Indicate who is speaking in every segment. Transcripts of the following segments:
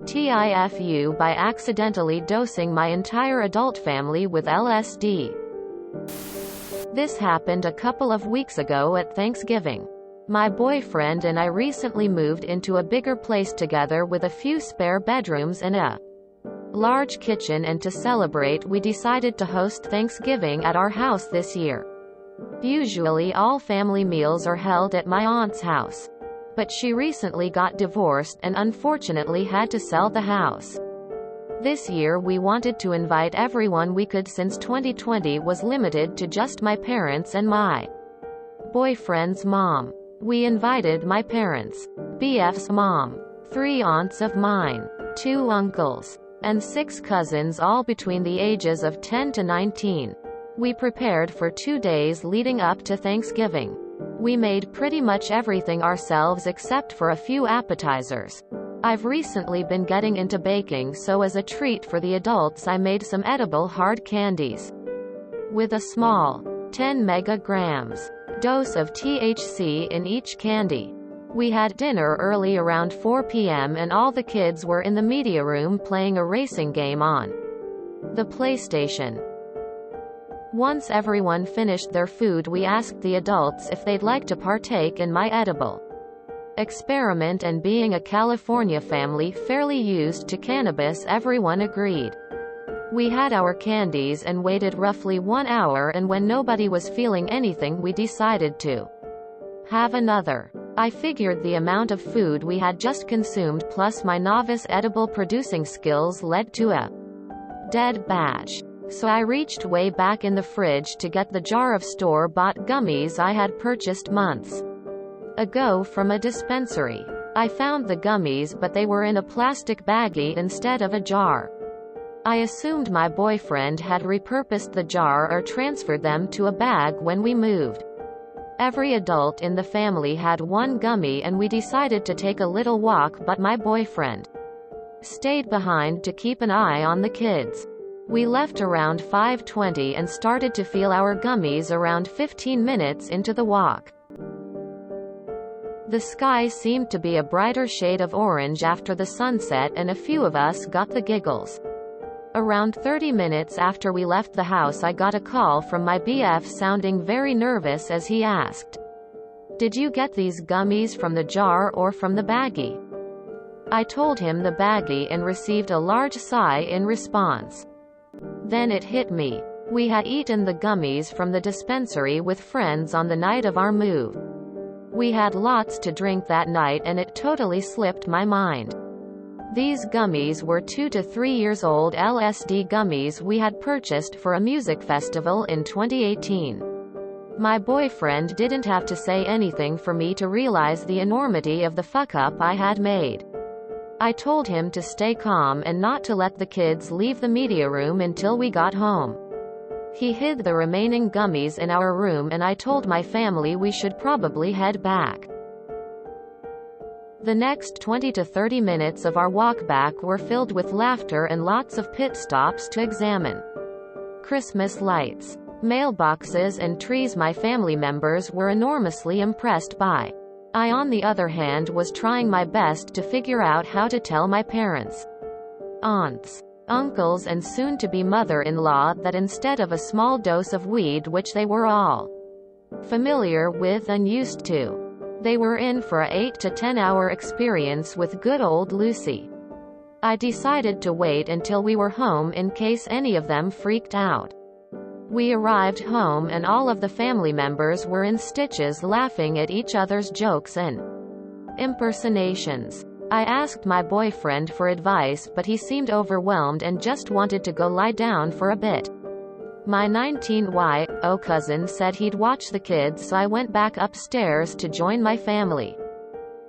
Speaker 1: TIFU by accidentally dosing my entire adult family with LSD. This happened a couple of weeks ago at Thanksgiving. My boyfriend and I recently moved into a bigger place together with a few spare bedrooms and a large kitchen, and to celebrate we decided to host Thanksgiving at our house this year. Usually all family meals are held at my aunt's house. But she recently got divorced and unfortunately had to sell the house. This year we wanted to invite everyone we could since 2020 was limited to just my parents and my boyfriend's mom. We invited my parents, BF's mom, 3 aunts of mine, 2 uncles, and 6 cousins, all between the ages of 10 to 19. We prepared for 2 days leading up to Thanksgiving. We made pretty much everything ourselves except for a few appetizers. I've recently been getting into baking, so as a treat for the adults I made some edible hard candies. With a small 10 megagrams dose of THC in each candy. We had dinner early around 4 p.m. and all the kids were in the media room playing a racing game on the PlayStation. Once everyone finished their food, we asked the adults if they'd like to partake in my edible experiment, and being a California family fairly used to cannabis, everyone agreed. We had our candies and waited roughly 1 hour, and when nobody was feeling anything we decided to have another. I figured the amount of food we had just consumed plus my novice edible producing skills led to a dead batch. So I reached way back in the fridge to get the jar of store-bought gummies I had purchased months ago from a dispensary. I found the gummies, but they were in a plastic baggie instead of a jar. I assumed my boyfriend had repurposed the jar or transferred them to a bag when we moved. Every adult in the family had 1 gummy and we decided to take a little walk, but my boyfriend stayed behind to keep an eye on the kids. We left around 5:20 and started to feel our gummies around 15 minutes into the walk. The sky seemed to be a brighter shade of orange after the sunset and a few of us got the giggles. Around 30 minutes after we left the house I got a call from my BF sounding very nervous as he asked, "Did you get these gummies from the jar or from the baggie?" I told him the baggie and received a large sigh in response. Then it hit me. We had eaten the gummies from the dispensary with friends on the night of our move. We had lots to drink that night and it totally slipped my mind. These gummies were 2 to 3 years old LSD gummies we had purchased for a music festival in 2018. My boyfriend didn't have to say anything for me to realize the enormity of the fuck-up I had made. I told him to stay calm and not to let the kids leave the media room until we got home. He hid the remaining gummies in our room and I told my family we should probably head back. The next 20 to 30 minutes of our walk back were filled with laughter and lots of pit stops to examine Christmas lights, mailboxes and trees my family members were enormously impressed by. I, on the other hand, was trying my best to figure out how to tell my parents, aunts, uncles and soon-to-be mother-in-law that instead of a small dose of weed, which they were all familiar with and used to, they were in for a 8 to 10 hour experience with good old Lucy. I decided to wait until we were home in case any of them freaked out. We arrived home and all of the family members were in stitches laughing at each other's jokes and impersonations. I asked my boyfriend for advice, but he seemed overwhelmed and just wanted to go lie down for a bit. My 19-year-old cousin said he'd watch the kids, so I went back upstairs to join my family.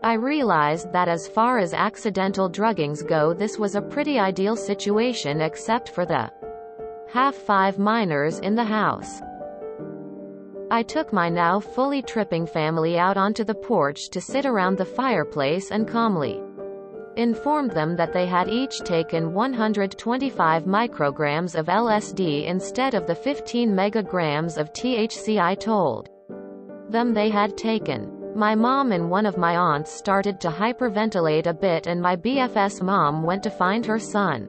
Speaker 1: I realized that as far as accidental druggings go, this was a pretty ideal situation except for the half-5 minors in the house. I took my now fully tripping family out onto the porch to sit around the fireplace and calmly informed them that they had each taken 125 micrograms of LSD instead of the 15 megagrams of THC I told them they had taken. My mom and one of my aunts started to hyperventilate a bit and my BF's mom went to find her son.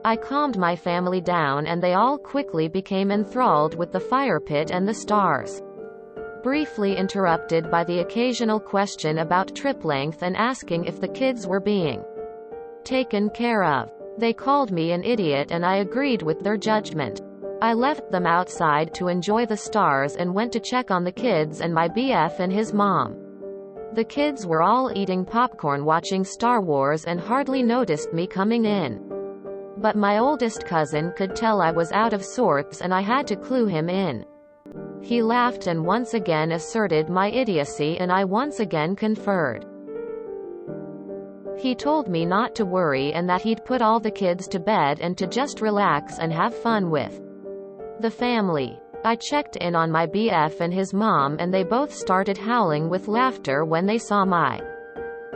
Speaker 1: I calmed my family down and they all quickly became enthralled with the fire pit and the stars. Briefly interrupted by the occasional question about trip length and asking if the kids were being taken care of. They called me an idiot and I agreed with their judgment. I left them outside to enjoy the stars and went to check on the kids and my BF and his mom. The kids were all eating popcorn watching Star Wars and hardly noticed me coming in. But my oldest cousin could tell I was out of sorts and I had to clue him in. He laughed and once again asserted my idiocy and I once again conferred. He told me not to worry and that he'd put all the kids to bed and to just relax and have fun with the family. I checked in on my BF and his mom and they both started howling with laughter when they saw my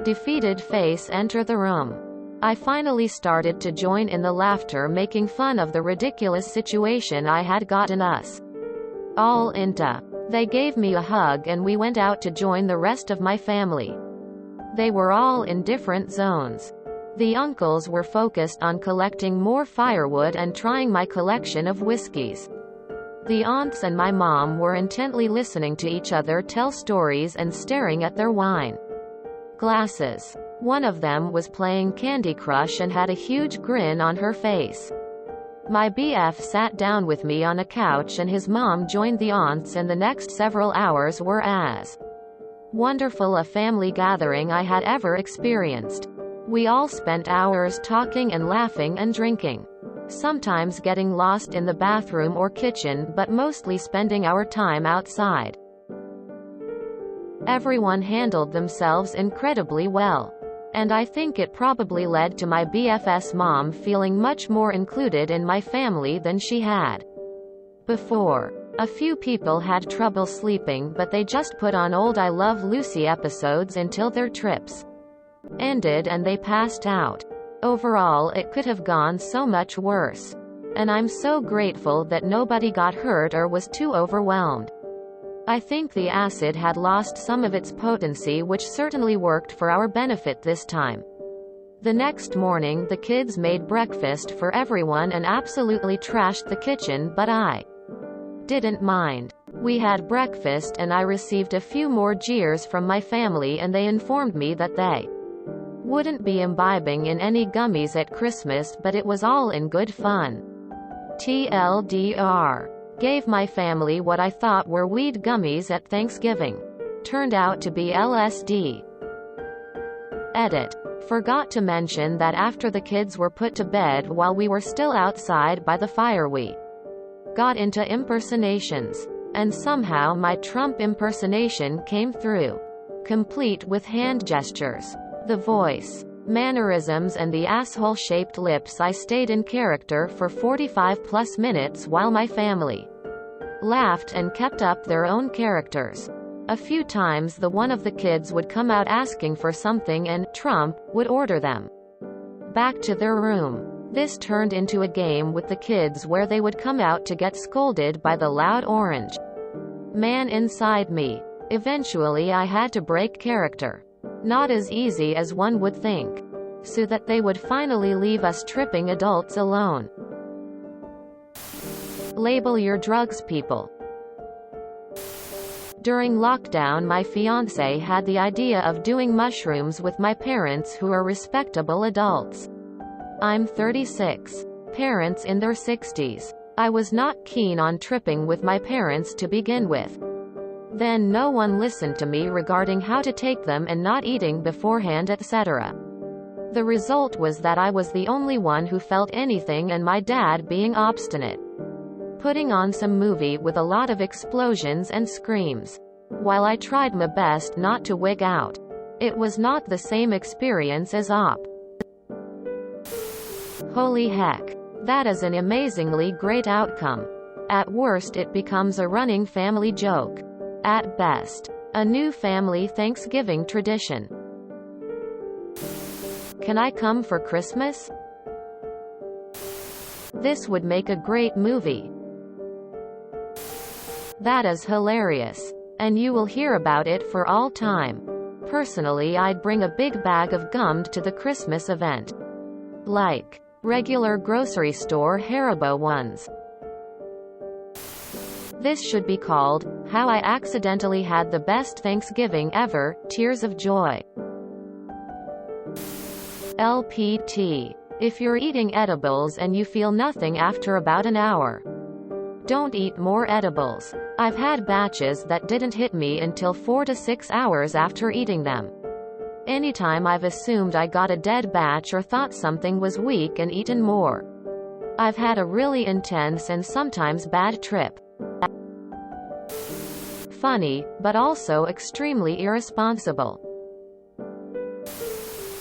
Speaker 1: defeated face enter the room. I finally started to join in the laughter, making fun of the ridiculous situation I had gotten us all into. They gave me a hug and we went out to join the rest of my family. They were all in different zones. The uncles were focused on collecting more firewood and trying my collection of whiskeys. The aunts and my mom were intently listening to each other tell stories and staring at their wine glasses. One of them was playing Candy Crush and had a huge grin on her face. My BF sat down with me on a couch and his mom joined the aunts, and the next several hours were as wonderful a family gathering I had ever experienced. We all spent hours talking and laughing and drinking. Sometimes getting lost in the bathroom or kitchen, but mostly spending our time outside. Everyone handled themselves incredibly well. And I think it probably led to my BF's mom feeling much more included in my family than she had before. A few people had trouble sleeping, but they just put on old I Love Lucy episodes until their trips ended and they passed out. Overall, it could have gone so much worse. And I'm so grateful that nobody got hurt or was too overwhelmed. I think the acid had lost some of its potency, which certainly worked for our benefit this time. The next morning the kids made breakfast for everyone and absolutely trashed the kitchen, but I didn't mind. We had breakfast and I received a few more jeers from my family and they informed me that they wouldn't be imbibing in any gummies at Christmas, but it was all in good fun. TLDR. Gave my family what I thought were weed gummies at Thanksgiving. Turned out to be LSD. Edit. Forgot to mention that after the kids were put to bed while we were still outside by the fire, we got into impersonations. And somehow my Trump impersonation came through. Complete with hand gestures, the voice, mannerisms and the asshole-shaped lips. I stayed in character for 45+ minutes while my family laughed and kept up their own characters. A few times one of the kids would come out asking for something and Trump would order them back to their room. This turned into a game with the kids where they would come out to get scolded by the loud orange man inside me. Eventually I had to break character. Not as easy as one would think. So that they would finally leave us tripping adults alone. Label your drugs, people. During lockdown, my fiancé had the idea of doing mushrooms with my parents, who are respectable adults. I'm 36. Parents in their 60s. I was not keen on tripping with my parents to begin with. Then no one listened to me regarding how to take them and not eating beforehand, etc. The result was that I was the only one who felt anything and my dad being obstinate. Putting on some movie with a lot of explosions and screams. While I tried my best not to wig out. It was not the same experience as op. Holy heck. That is an amazingly great outcome. At worst it becomes a running family joke. At best, a new family Thanksgiving tradition. Can I come for Christmas? This would make a great movie. That is hilarious. And you will hear about it for all time. Personally, I'd bring a big bag of gum to the Christmas event. Like regular grocery store Haribo ones. This should be called, How I Accidentally Had the Best Thanksgiving Ever, Tears of Joy. LPT. If you're eating edibles and you feel nothing after about an hour, don't eat more edibles. I've had batches that didn't hit me until 4 to 6 hours after eating them. Anytime I've assumed I got a dead batch or thought something was weak and eaten more, I've had a really intense and sometimes bad trip. Funny, but also extremely irresponsible.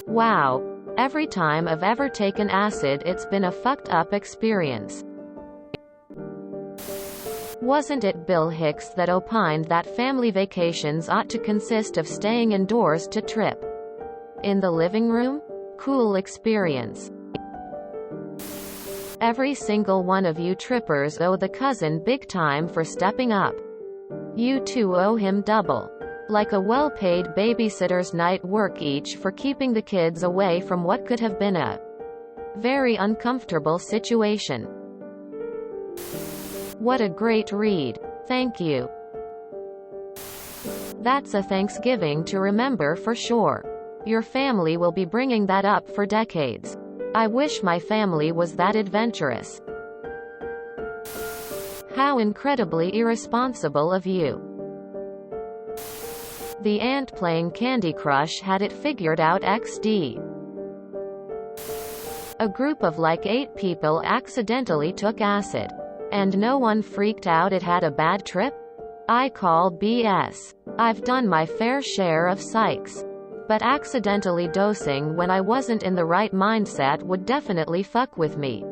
Speaker 1: Wow. Every time I've ever taken acid, it's been a fucked up experience. Wasn't it Bill Hicks that opined that family vacations ought to consist of staying indoors to trip in the living room? Cool experience. Every single one of you trippers owe the cousin big time for stepping up. You too owe him double. Like a well-paid babysitter's night work each for keeping the kids away from what could have been a very uncomfortable situation. What a great read. Thank you. That's a Thanksgiving to remember for sure. Your family will be bringing that up for decades. I wish my family was that adventurous. How incredibly irresponsible of you. The ant playing Candy Crush had it figured out XD. A group of like 8 people accidentally took acid. And no one freaked out it had a bad trip? I call BS. I've done my fair share of psychs. But accidentally dosing when I wasn't in the right mindset would definitely fuck with me.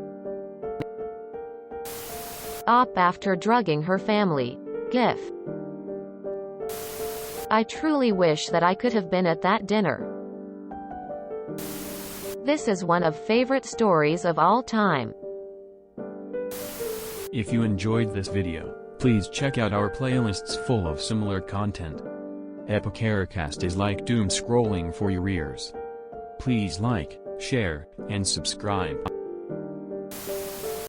Speaker 1: Op after drugging her family. GIF. I truly wish that I could have been at that dinner. This is one of favorite stories of all time.
Speaker 2: If you enjoyed this video, please check out our playlists full of similar content. Epicaricast is like doom scrolling for your ears. Please like, share, and subscribe.